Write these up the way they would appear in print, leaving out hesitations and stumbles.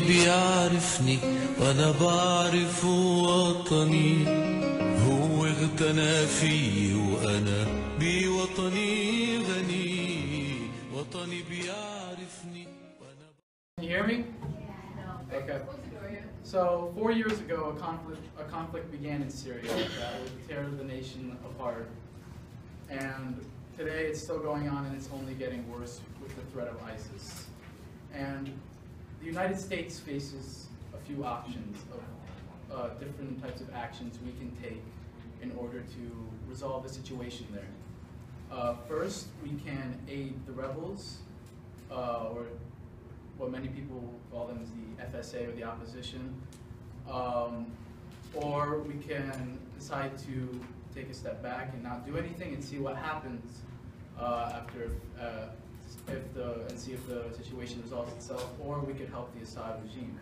بيعرفني وأنا بعرف وطني، هو اغتنى فيي وأنا بوطني غني، وطني بيعرفني وأنا. Can you hear me? Okay. So 4 years ago, a conflict began in Syria that would tear the nation apart. And today it's still going on, and it's only getting worse with the threat of ISIS. And the United States faces a few options of different types of actions we can take in order to resolve the situation there. First, we can aid the rebels, or what many people call them is the FSA, or the opposition, or we can decide to take a step back and not do anything and see what happens after, and see if the situation resolves itself, or we could help the Assad regime.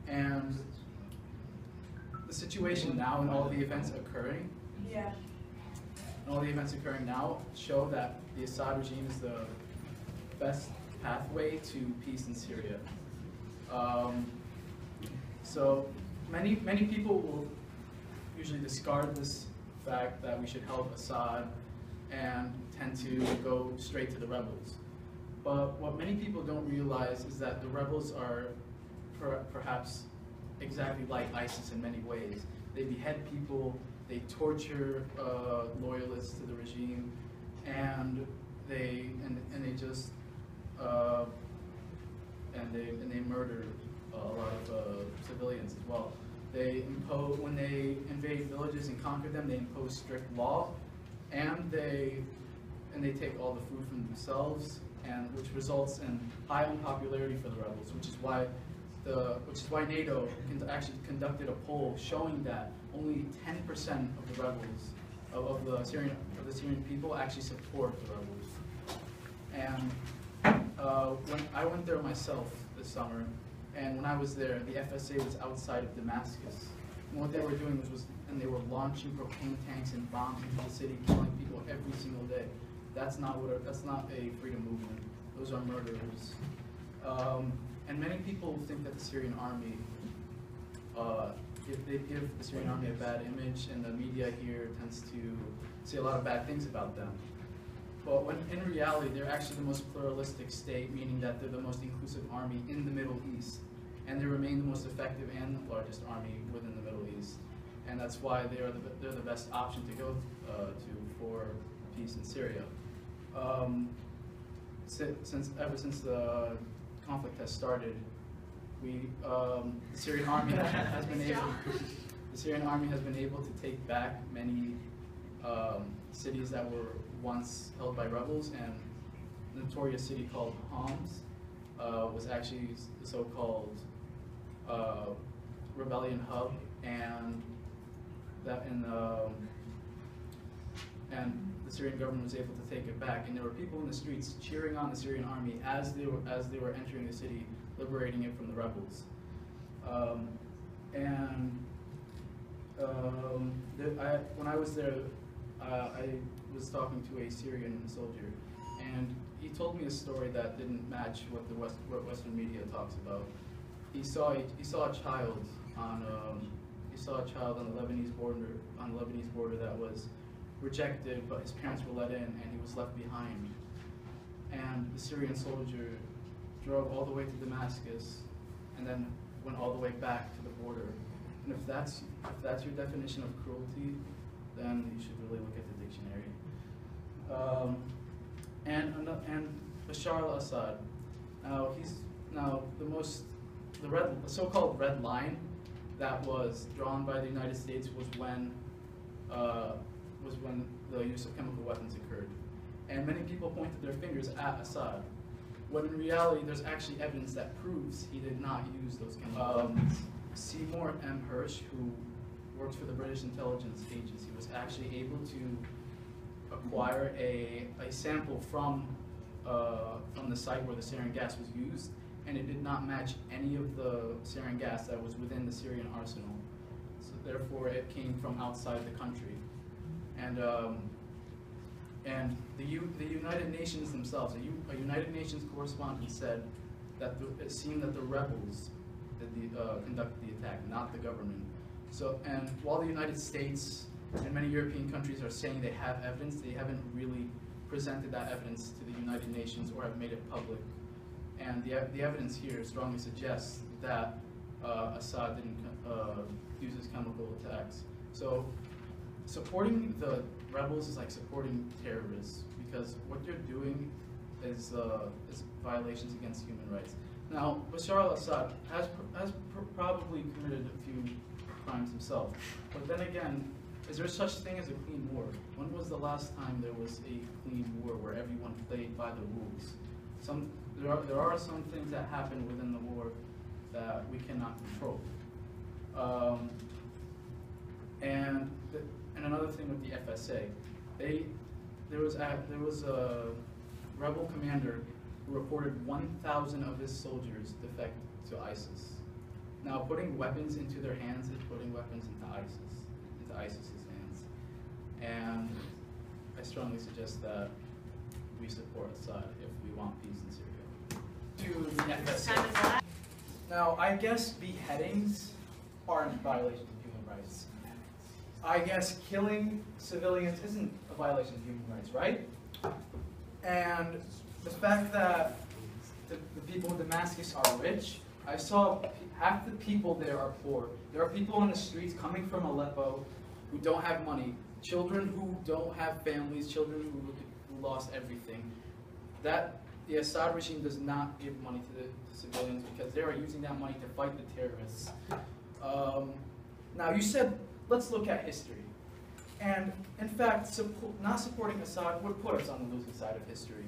And the situation now and all the events occurring, now show that the Assad regime is the best pathway to peace in Syria. So many people will usually discard this fact that we should help Assad and tend to go straight to the rebels. But what many people don't realize is that the rebels are perhaps exactly like ISIS in many ways. They behead people, they torture loyalists to the regime, and they just they murder a lot of civilians as well. When they invade villages and conquer them, they impose strict law, and they take all the food from themselves, and which results in high unpopularity for the rebels, which is why NATO actually conducted a poll showing that only 10% of the rebels of the Syrian people actually support the rebels. And when I went there myself this summer, and when I was there, the FSA was outside of Damascus. And what they were doing and they were launching propane tanks and bombs into the city, killing people every single day. That's not a freedom movement. Those are murderers. And many people think that the Syrian army, they give the Syrian army a bad image, and the media here tends to say a lot of bad things about them. But when in reality, they're actually the most pluralistic state, meaning that they're the most inclusive army in the Middle East. And they remain the most effective and largest army within the Middle East. And that's why they're the best option to go to for peace in Syria. Ever since the conflict has started, the Syrian army has been able to take back many cities that were once held by rebels, and the notorious city called Homs was actually the so-called rebellion hub, and the Syrian government was able to take it back. And there were people in the streets cheering on the Syrian army as they were entering the city, liberating it from the rebels. When I was there, I was talking to a Syrian soldier, and he told me a story that didn't match what Western media talks about. He saw a child on the Lebanese border that was rejected, but his parents were let in, and he was left behind. And the Syrian soldier drove all the way to Damascus, and then went all the way back to the border. And if that's your definition of cruelty, then you should really look at the dictionary. And Bashar al-Assad. The so-called red line that was drawn by the United States was when the use of chemical weapons occurred. And many people pointed their fingers at Assad, when in reality there's actually evidence that proves he did not use those chemical weapons. Seymour M. Hersh, who worked for the British intelligence agency, was actually able to acquire a sample from the site where the sarin gas was used, and it did not match any of the sarin gas that was within the Syrian arsenal. So therefore, it came from outside the country. And the United Nations themselves, a United Nations correspondent said that it seemed that the rebels conducted the attack, not the government. So, and while the United States and many European countries are saying they have evidence, they haven't really presented that evidence to the United Nations or have made it public. And the evidence here strongly suggests that Assad didn't use his chemical attacks. So supporting the rebels is like supporting terrorists, because what they're doing is violations against human rights. Now, Bashar al-Assad has probably committed a few crimes himself, but then again, is there such thing as a clean war? When was the last time there was a clean war where everyone played by the rules? There are some things that happen within the war that we cannot control. And another thing with the FSA, there was a rebel commander who reported 1,000 of his soldiers defect to ISIS. Now, putting weapons into their hands is putting weapons into ISIS's hands. And I strongly suggest that we support Assad if we want peace in Syria. To the FSA. Now, I guess beheadings aren't violations of human rights. I guess killing civilians isn't a violation of human rights, right? And the fact that the people in Damascus are rich, I saw half the people there are poor. There are people on the streets coming from Aleppo who don't have money, children who don't have families, children who lost everything. That the Assad regime does not give money to the civilians because they are using that money to fight the terrorists. Now, you said, let's look at history. And in fact, not supporting Assad would put us on the losing side of history.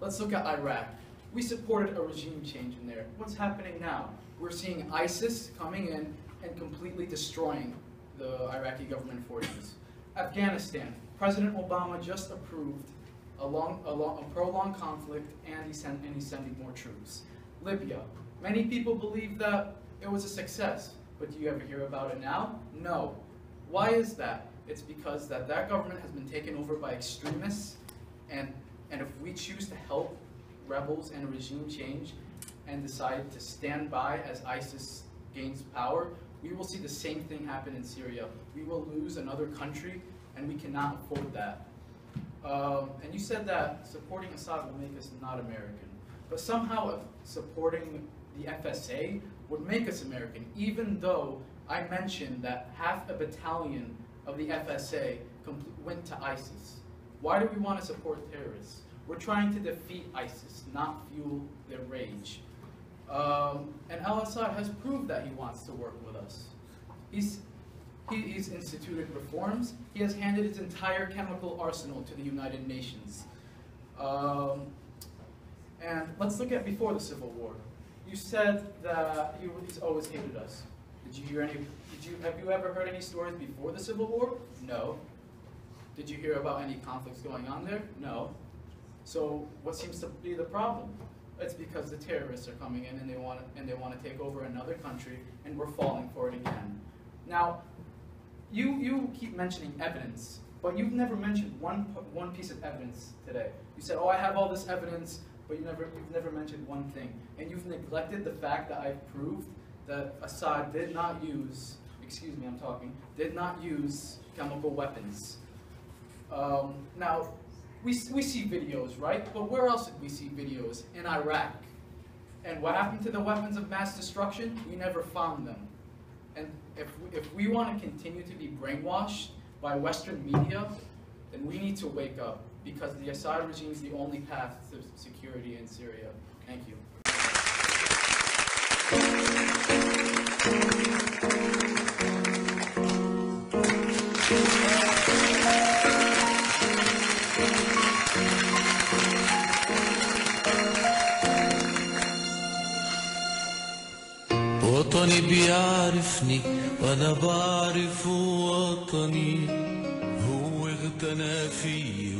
Let's look at Iraq. We supported a regime change in there. What's happening now? We're seeing ISIS coming in and completely destroying the Iraqi government forces. Afghanistan, President Obama just approved a prolonged conflict, and he's sending more troops. Libya, many people believe that it was a success, but do you ever hear about it now? No. Why is that? It's because that government has been taken over by extremists, and if we choose to help rebels and regime change and decide to stand by as ISIS gains power, we will see the same thing happen in Syria. We will lose another country, and we cannot afford that. And you said that supporting Assad will make us not American, but somehow supporting the FSA would make us American, even though I mentioned that half a battalion of the FSA went to ISIS. Why do we want to support terrorists? We're trying to defeat ISIS, not fuel their rage. And al-Assad has proved that he wants to work with us. He's instituted reforms. He has handed his entire chemical arsenal to the United Nations. And let's look at before the Civil War. You said that he's always hated us. Have you ever heard any stories before the Civil War? No. Did you hear about any conflicts going on there? No. So what seems to be the problem? It's because the terrorists are coming in and they want to take over another country, and we're falling for it again. Now, you keep mentioning evidence, but you've never mentioned one piece of evidence today. You said, "Oh, I have all this evidence," but you've never mentioned one thing, and you've neglected the fact that I've proved that Assad did not use chemical weapons. Now, we see videos, right? But where else did we see videos? In Iraq. And what happened to the weapons of mass destruction? We never found them. And if we want to continue to be brainwashed by Western media, then we need to wake up, because the Assad regime is the only path to security in Syria. Thank you. وطني بيعرفني وانا بعرف وطني هو اغتنى فيي